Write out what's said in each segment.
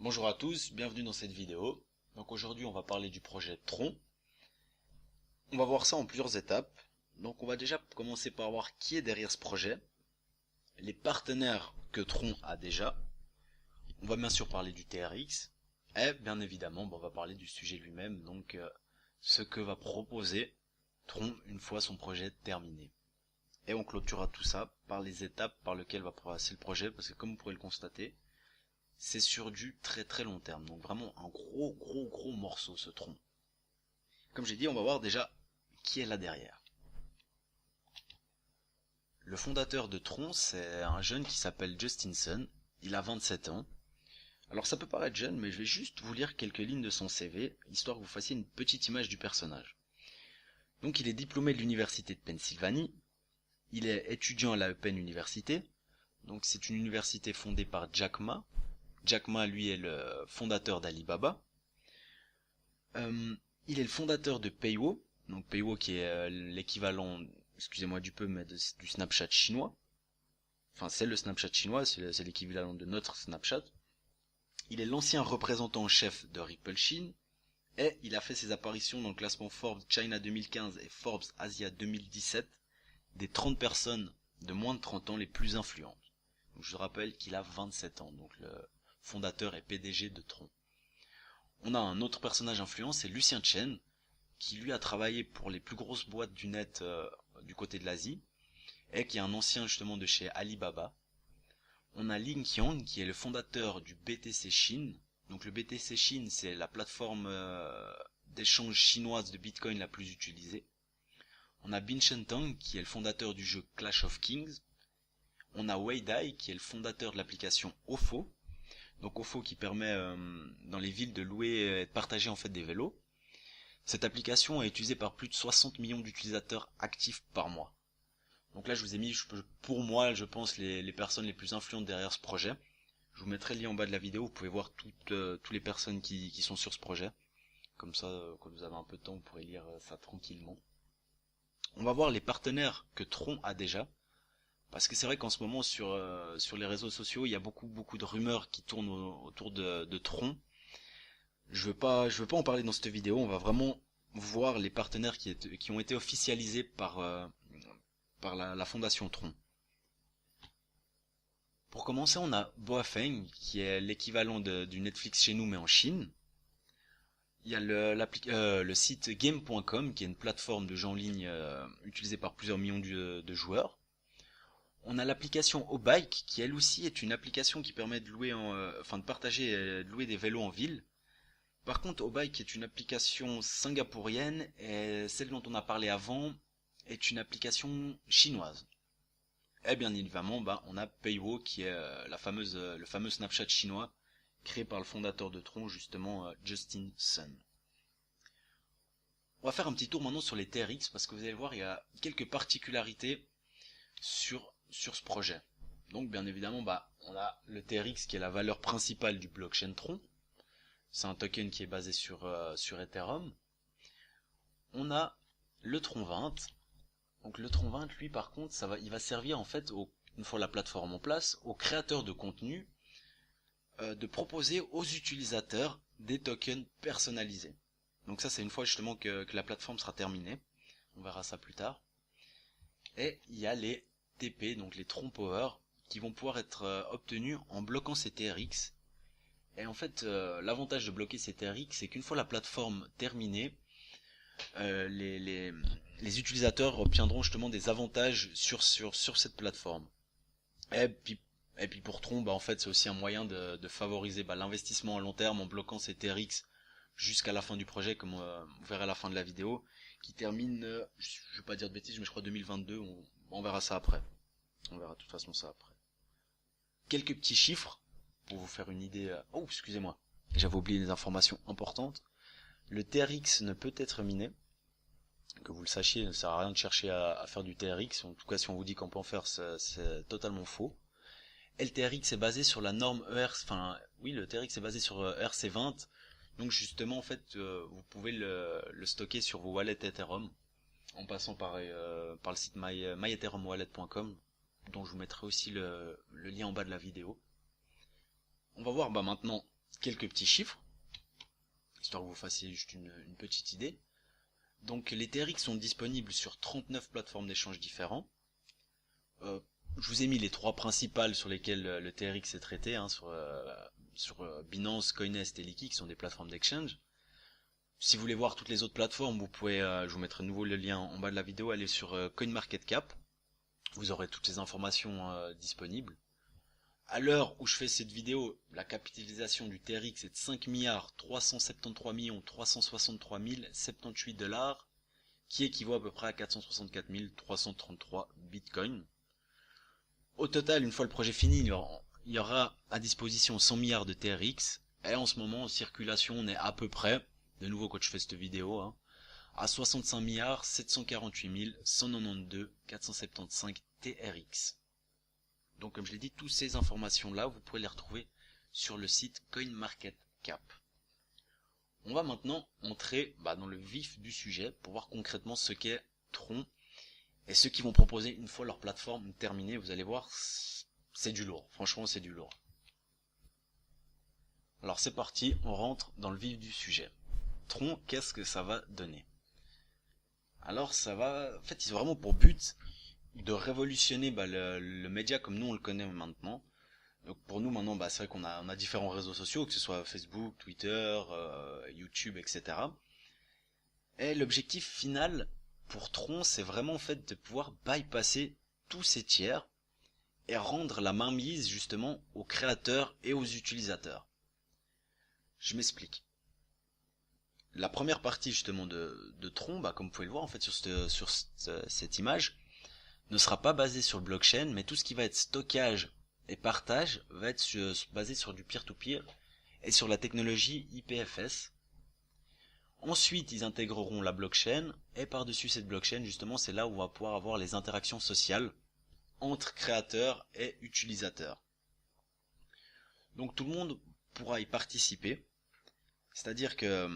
Bonjour à tous, bienvenue dans cette vidéo. Donc aujourd'hui on va parler du projet Tron. On va voir ça en plusieurs étapes. Donc on va déjà commencer par voir qui est derrière ce projet, les partenaires que Tron a déjà. On va bien sûr parler du TRX et bien évidemment on va parler du sujet lui-même, donc ce que va proposer Tron une fois son projet terminé. Et on clôturera tout ça par les étapes par lesquelles va passer le projet, parce que comme vous pourrez le constater, c'est sur du très très long terme, donc vraiment un gros morceau ce tronc. Comme j'ai dit, on va voir déjà qui est là derrière. Le fondateur de Tron, c'est un jeune qui s'appelle Justin Sun, il a 27 ans. Alors ça peut paraître jeune, mais je vais juste vous lire quelques lignes de son CV, histoire que vous fassiez une petite image du personnage. Donc il est diplômé de l'université de Pennsylvanie, il est étudiant à la Open University, donc c'est une université fondée par Jack Ma. Jack Ma, lui, est le fondateur d'Alibaba. Il est le fondateur de Peiwo, donc Peiwo qui est l'équivalent, excusez-moi du peu, mais du Snapchat chinois. Enfin, c'est le Snapchat chinois, c'est l'équivalent de notre Snapchat. Il est l'ancien représentant en chef de Ripple Chine, et il a fait ses apparitions dans le classement Forbes China 2015 et Forbes Asia 2017 des 30 personnes de moins de 30 ans les plus influentes. Donc, je vous rappelle qu'il a 27 ans, donc le fondateur et PDG de Tron. On a un autre personnage influent, c'est Lucien Chen, qui lui a travaillé pour les plus grosses boîtes du net du côté de l'Asie, et qui est un ancien justement de chez Alibaba. On a Lin Qiang, qui est le fondateur du BTC Chine. Donc le BTC Chine, c'est la plateforme d'échange chinoise de Bitcoin la plus utilisée. On a Bin Shentang, qui est le fondateur du jeu Clash of Kings. On a Wei Dai, qui est le fondateur de l'application Ofo. Donc Ofo qui permet dans les villes de louer et de partager en fait des vélos. Cette application est utilisée par plus de 60 millions d'utilisateurs actifs par mois. Donc là je vous ai mis pour moi je pense les personnes les plus influentes derrière ce projet. Je vous mettrai le lien en bas de la vidéo, vous pouvez voir toutes les personnes qui sont sur ce projet. Comme ça, quand vous avez un peu de temps, vous pourrez lire ça tranquillement. On va voir les partenaires que Tron a déjà. Parce que c'est vrai qu'en ce moment sur les réseaux sociaux, il y a beaucoup de rumeurs qui tournent autour de Tron. Je veux pas en parler dans cette vidéo, on va vraiment voir les partenaires qui ont été officialisés par la fondation Tron. Pour commencer, on a Boafeng, qui est l'équivalent du Netflix chez nous mais en Chine. Il y a le site game.com, qui est une plateforme de jeux en ligne utilisée par plusieurs millions de joueurs. On a l'application O-Bike, qui elle aussi est une application qui permet de louer de partager et de louer des vélos en ville. Par contre, O-Bike est une application singapourienne et celle dont on a parlé avant est une application chinoise. Et bien évidemment, on a Peiwo qui est le fameux Snapchat chinois créé par le fondateur de Tron, justement Justin Sun. On va faire un petit tour maintenant sur les TRX parce que vous allez voir, il y a quelques particularités sur ce projet. Donc bien évidemment, on a le TRX qui est la valeur principale du blockchain Tron. C'est un token qui est basé sur Ethereum. On a le Tron 20. Donc le Tron 20, lui par contre, il va servir en fait, une fois la plateforme en place, aux créateurs de contenu de proposer aux utilisateurs des tokens personnalisés. Donc ça c'est une fois justement que la plateforme sera terminée. On verra ça plus tard. Et il y a les TP, donc les Tron Power, qui vont pouvoir être obtenus en bloquant ces TRX. Et en fait, l'avantage de bloquer ces TRX, c'est qu'une fois la plateforme terminée, les utilisateurs obtiendront justement des avantages sur cette plateforme. Et puis pour Tron, en fait, c'est aussi un moyen de favoriser l'investissement à long terme en bloquant ces TRX jusqu'à la fin du projet, comme vous verrez à la fin de la vidéo, qui termine, je vais pas dire de bêtises, mais je crois 2022, on verra ça après. On verra de toute façon ça après. Quelques petits chiffres pour vous faire une idée. Oh, excusez-moi, j'avais oublié des informations importantes. Le TRX ne peut être miné. Que vous le sachiez, il ne sert à rien de chercher à faire du TRX. En tout cas, si on vous dit qu'on peut en faire, c'est totalement faux. Et le TRX est basé sur la norme le TRX est basé sur ERC20. Donc justement, en fait, vous pouvez le stocker sur vos wallets Ethereum en passant par le site myethereumwallet.com, dont je vous mettrai aussi le lien en bas de la vidéo. On va voir maintenant quelques petits chiffres, histoire que vous fassiez juste une petite idée. Donc les TRX sont disponibles sur 39 plateformes d'échange différents. Je vous ai mis les trois principales sur lesquelles le TRX est traité, hein, sur Binance, Coinest et Liqui, qui sont des plateformes d'exchange. Si vous voulez voir toutes les autres plateformes, vous pouvez, je vous mettrai de nouveau le lien en bas de la vidéo, aller sur CoinMarketCap. Vous aurez toutes les informations disponibles. À l'heure où je fais cette vidéo, la capitalisation du TRX est de 5 milliards 373 363 078 $, qui équivaut à peu près à 464 333 bitcoins. Au total, une fois le projet fini, il y aura à disposition 100 milliards de TRX, et en ce moment en circulation on est à peu près, de nouveau quand je fais cette vidéo, hein, à 65 milliards 748 192 475 TRX. Donc comme je l'ai dit, toutes ces informations là, vous pouvez les retrouver sur le site CoinMarketCap. On va maintenant entrer dans le vif du sujet pour voir concrètement ce qu'est Tron et ce qu'ils vont proposer une fois leur plateforme terminée. Vous allez voir, c'est du lourd, franchement c'est du lourd. Alors c'est parti, on rentre dans le vif du sujet. Tron, qu'est-ce que ça va donner? Alors ça va, en fait ils ont vraiment pour but de révolutionner le média comme nous on le connaît maintenant. Donc pour nous maintenant, c'est vrai qu'on a différents réseaux sociaux, que ce soit Facebook, Twitter, YouTube, etc. Et l'objectif final pour Tron, c'est vraiment en fait de pouvoir bypasser tous ces tiers et rendre la mainmise justement aux créateurs et aux utilisateurs. Je m'explique. La première partie justement de Tron, comme vous pouvez le voir en fait sur cette image, ne sera pas basée sur le blockchain, mais tout ce qui va être stockage et partage va être basé sur du peer-to-peer et sur la technologie IPFS. Ensuite, ils intégreront la blockchain, et par-dessus cette blockchain, justement, c'est là où on va pouvoir avoir les interactions sociales entre créateurs et utilisateurs. Donc tout le monde pourra y participer, c'est-à-dire que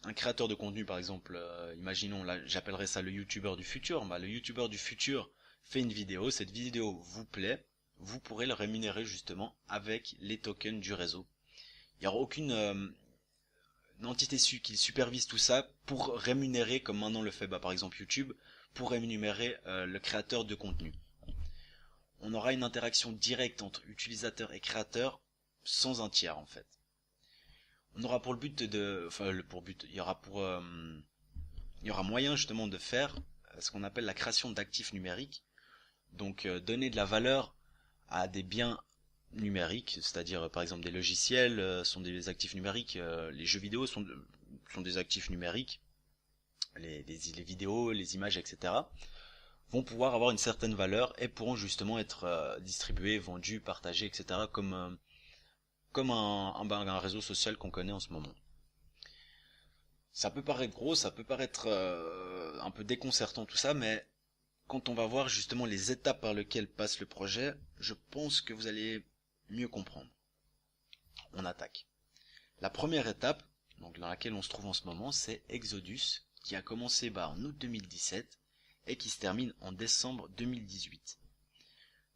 un créateur de contenu, par exemple, imaginons, là j'appellerais ça le youtubeur du futur, le youtubeur du futur fait une vidéo, cette vidéo vous plaît, vous pourrez le rémunérer justement avec les tokens du réseau. Il n'y aura aucune entité qui supervise tout ça pour rémunérer, comme maintenant le fait par exemple YouTube, pour rémunérer le créateur de contenu. On aura une interaction directe entre utilisateur et créateur sans un tiers en fait. On aura pour le but il y aura moyen justement de faire ce qu'on appelle la création d'actifs numériques. Donc donner de la valeur à des biens numériques, c'est-à-dire par exemple des logiciels sont des actifs numériques, les jeux vidéo sont des actifs numériques, les vidéos, les images, etc. vont pouvoir avoir une certaine valeur et pourront justement être distribués, vendus, partagés, etc. comme un réseau social qu'on connaît en ce moment. Ça peut paraître gros, ça peut paraître un peu déconcertant tout ça, mais quand on va voir justement les étapes par lesquelles passe le projet, je pense que vous allez mieux comprendre. On attaque. La première étape, donc dans laquelle on se trouve en ce moment, c'est Exodus, qui a commencé en août 2017 et qui se termine en décembre 2018.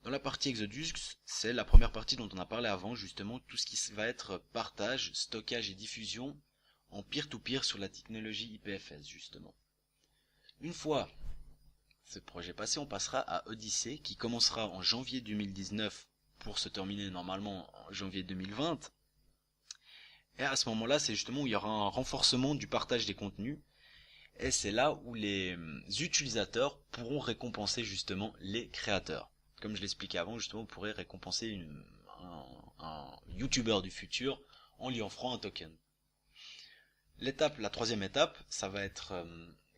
Dans la partie Exodus, c'est la première partie dont on a parlé avant, justement tout ce qui va être partage, stockage et diffusion en peer-to-peer sur la technologie IPFS justement. Une fois ce projet passé, on passera à Odyssey qui commencera en janvier 2019 pour se terminer normalement en janvier 2020. Et à ce moment-là, c'est justement où il y aura un renforcement du partage des contenus. Et c'est là où les utilisateurs pourront récompenser justement les créateurs. Comme je l'expliquais avant, justement, vous pourrez récompenser un YouTuber du futur en lui offrant un token. La troisième étape, ça va être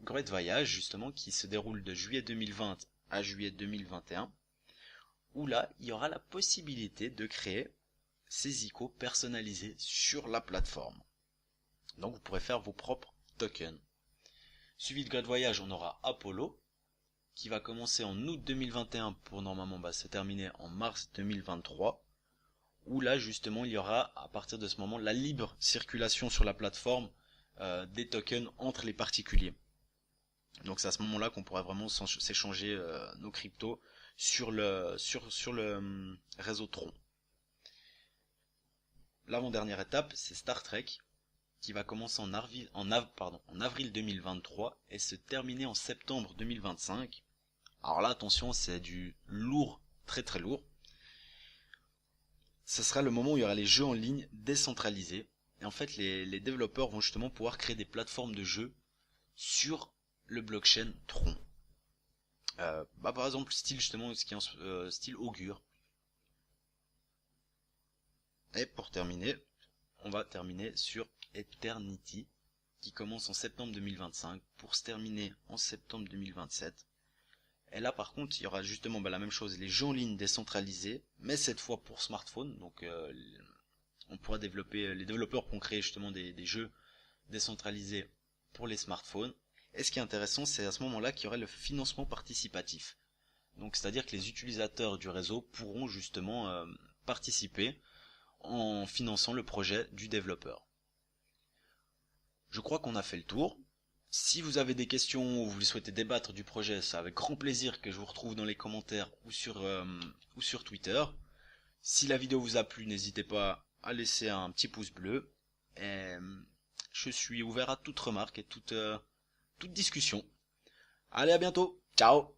Great Voyage, justement, qui se déroule de juillet 2020 à juillet 2021, où là, il y aura la possibilité de créer ces icônes personnalisés sur la plateforme. Donc vous pourrez faire vos propres tokens. Suivi de Great Voyage, on aura Apollo, qui va commencer en août 2021 pour normalement se terminer en mars 2023, où là justement il y aura à partir de ce moment la libre circulation sur la plateforme des tokens entre les particuliers. Donc c'est à ce moment-là qu'on pourra vraiment s'échanger nos cryptos sur le réseau Tron. l'avant-dernière étape, c'est Star Trek, qui va commencer en avril 2023 et se terminer en septembre 2025. Alors là, attention, c'est du lourd, très très lourd. Ce sera le moment où il y aura les jeux en ligne décentralisés. Et en fait, les développeurs vont justement pouvoir créer des plateformes de jeux sur le blockchain Tron. Par exemple, style justement, style Augure. Et pour terminer, on va terminer sur Eternity, qui commence en septembre 2025 pour se terminer en septembre 2027. Et là par contre il y aura justement la même chose, les jeux en ligne décentralisés, mais cette fois pour smartphone. Donc on pourra développer, les développeurs pourront créer justement des jeux décentralisés pour les smartphones. Et ce qui est intéressant, c'est à ce moment-là qu'il y aurait le financement participatif. Donc c'est-à-dire que les utilisateurs du réseau pourront justement participer en finançant le projet du développeur. Je crois qu'on a fait le tour. Si vous avez des questions ou vous souhaitez débattre du projet, c'est avec grand plaisir que je vous retrouve dans les commentaires ou sur Twitter. Si la vidéo vous a plu, n'hésitez pas à laisser un petit pouce bleu. Et je suis ouvert à toute remarque et toute discussion. Allez, à bientôt. Ciao.